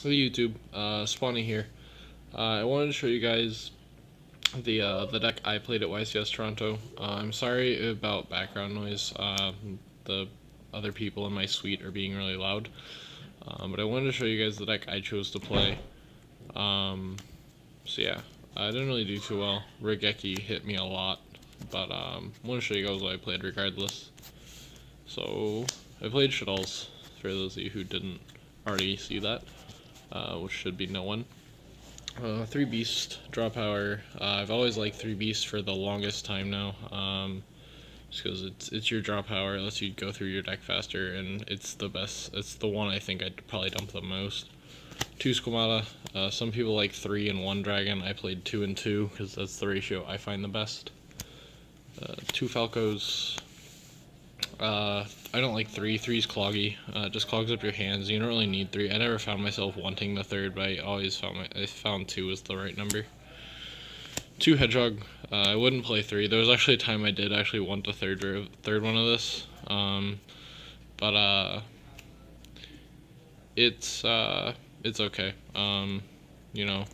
Hey YouTube, Spawny here. I wanted to show you guys the deck I played at YCS Toronto. I'm sorry about background noise. The other people in my suite are being really loud. But I wanted to show you guys the deck I chose to play. So yeah, I didn't really do too well. Regeki hit me a lot, but I want to show you guys what I played regardless. So I played Shaddolls, for those of you who didn't already see that, which should be no one. 3 Beast, draw power. I've always liked 3 Beast for the longest time now. Just because it's your draw power, it lets you go through your deck faster, and it's the best. It's the one I think I'd probably dump the most. 2 Squamata. Some people like 3 and 1 Dragon. I played 2 and 2 because that's the ratio I find the best. 2 Falcos. I don't like 3. 3's cloggy. It just clogs up your hands. You don't really need 3. I never found myself wanting the 3rd, but I found 2 was the right number. 2 Hedgehog. I wouldn't play 3. There was actually a time I did actually want the third one of this. But it's okay. You know.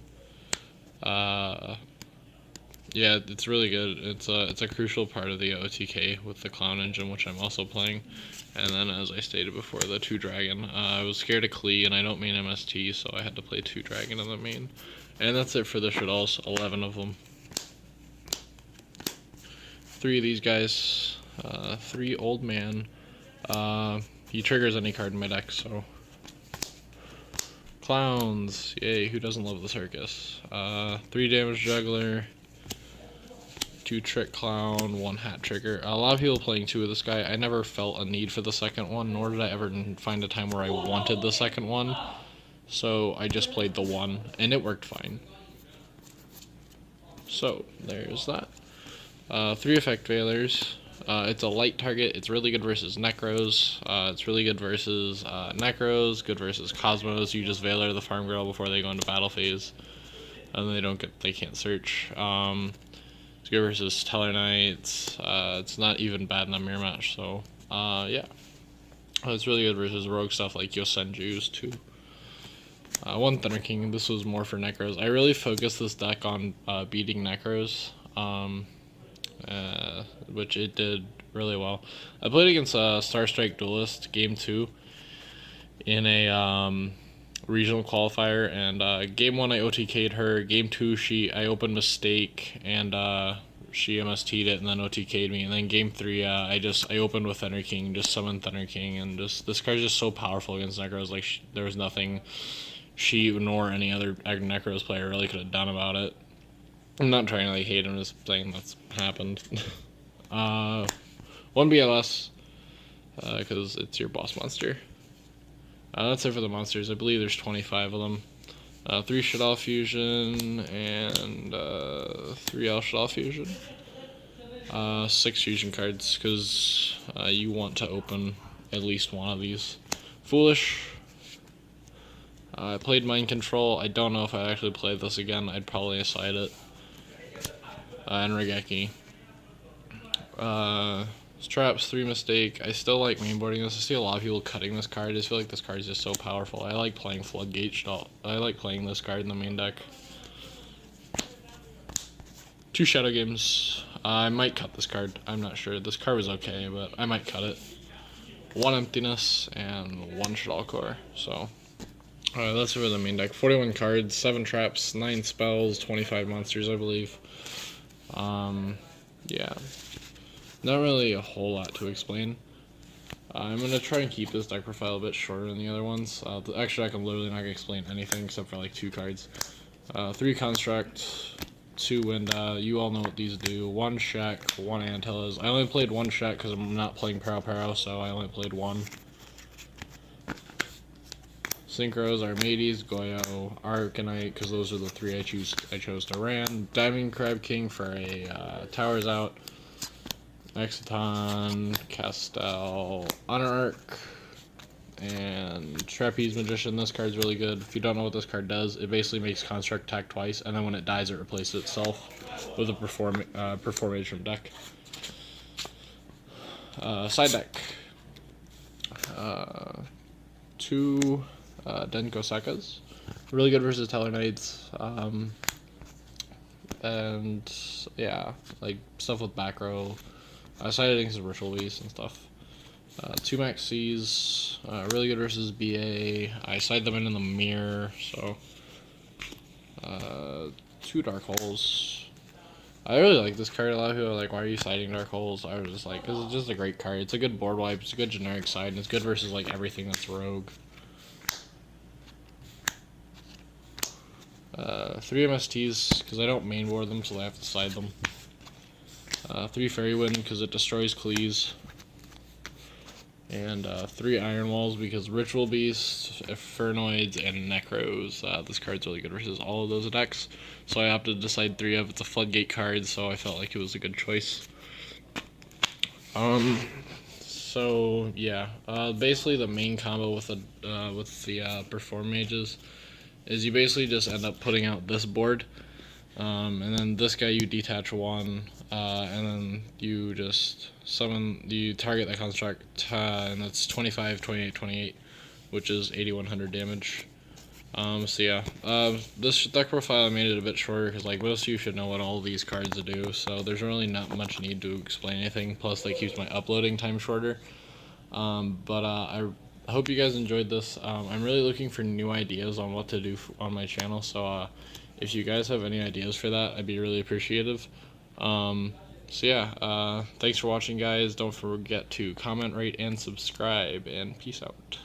Yeah, it's really good. It's a crucial part of the OTK with the Clown Engine, which I'm also playing. And then, as I stated before, the 2 Dragon. I was scared of Klee, and I don't main MST, so I had to play 2 Dragon in the main. And that's it for the Shaddolls, 11 of them. 3 of these guys. 3 Old Man. He triggers any card in my deck, so... Clowns. Yay, who doesn't love the circus? 3 Damage Juggler. 2 Trick Clown, 1 Hat Trigger. A lot of people playing 2 of this guy. I never felt a need for the second one, nor did I ever find a time where I wanted the second one. So I just played the 1, and it worked fine. So, there's that. 3 Effect Veilers. It's a light target. It's really good versus Necros. It's really good versus Necros, good versus Cosmos. You just Veiler the Farm Girl before they go into battle phase. And they can't search. It's good versus Teller Knights. It's not even bad in a mirror match, so yeah. It's really good versus rogue stuff like Yosenju's too. 1 Thunder King. This was more for Necros. I really focused this deck on beating Necros, which it did really well. I played against Star Strike Duelist Game 2 in a regional qualifier, and game 1 I OTK'd her. Game 2 I opened Mistake, and she MST'd it and then OTK'd me. And then game 3 I opened with Thunder King, just summoned Thunder King, and this card's just so powerful against Necros. Like there was nothing she nor any other Necros player really could have done about it. I'm not trying to like hate him, just saying that's happened. 1 BLS, because it's your boss monster. That's it for the monsters. I believe there's 25 of them. 3 Shaddoll Fusion and 3 L Shaddoll Fusion. 6 fusion cards, because you want to open at least one of these. Foolish. I played Mind Control. I don't know if I'd actually play this again. I'd probably aside it. And Regeki. Traps, 3 Mistake. I still like mainboarding this. I see a lot of people cutting this card. I just feel like this card is just so powerful. I like playing Floodgate Shaddoll. I like playing this card in the main deck. 2 Shadow Games. I might cut this card. I'm not sure. This card was okay, but I might cut it. 1 Emptiness and 1 Shaddoll Core. So, that's for the main deck. 41 cards, 7 traps, 9 spells, 25 monsters, I believe. Yeah. Not really a whole lot to explain. I'm going to try and keep this deck profile a bit shorter than the other ones. Actually, I'm literally not going to explain anything except for like 2 cards. 3 Construct, 2 Winda. You all know what these do. 1 Shack, 1 Antillas. I only played 1 Shack because I'm not playing Paro, so I only played 1. Synchros, Armades, Goyo, Arcanite, because those are the 3 I chose to ran. Diving Crab King for a Towers Out. Exciton, Castell, Honor Arc, and Trapeze Magician. This card's really good. If you don't know what this card does, it basically makes Construct attack twice, and then when it dies, it replaces itself with a Performage from deck. Side deck. 2 Denko Sekkas. Really good versus Tellarknights. And yeah, like stuff with back row. I sided against Ritual Beast and stuff. 2 Max C's, really good versus BA. I side them in the mirror, so 2 Dark Holes. I really like this card. A lot of people are like, why are you siding Dark Holes? I was just like, because it's just a great card. It's a good board wipe, it's a good generic side, and it's good versus like everything that's rogue. 3 MSTs, because I don't main board them, so I have to side them. 3 Fairy Wind, because it destroys Cleese. And 3 Iron Walls, because Ritual Beast, Infernoids, and Necros. This card's really good versus all of those decks, so I opted to decide 3 of. It's a Floodgate card, so I felt like it was a good choice. So yeah, basically the main combo with the Perform Mages is you basically just end up putting out this board, and then this guy you detach 1, and then you just you target that construct, and that's 25, 28, 28, which is 8100 damage. So yeah, this deck profile I made it a bit shorter because like most of you should know what all these cards do, so there's really not much need to explain anything, plus that keeps my uploading time shorter. But I hope you guys enjoyed this. I'm really looking for new ideas on what to do on my channel, so if you guys have any ideas for that, I'd be really appreciative. So yeah, thanks for watching, guys. Don't forget to comment, rate, and subscribe, and peace out.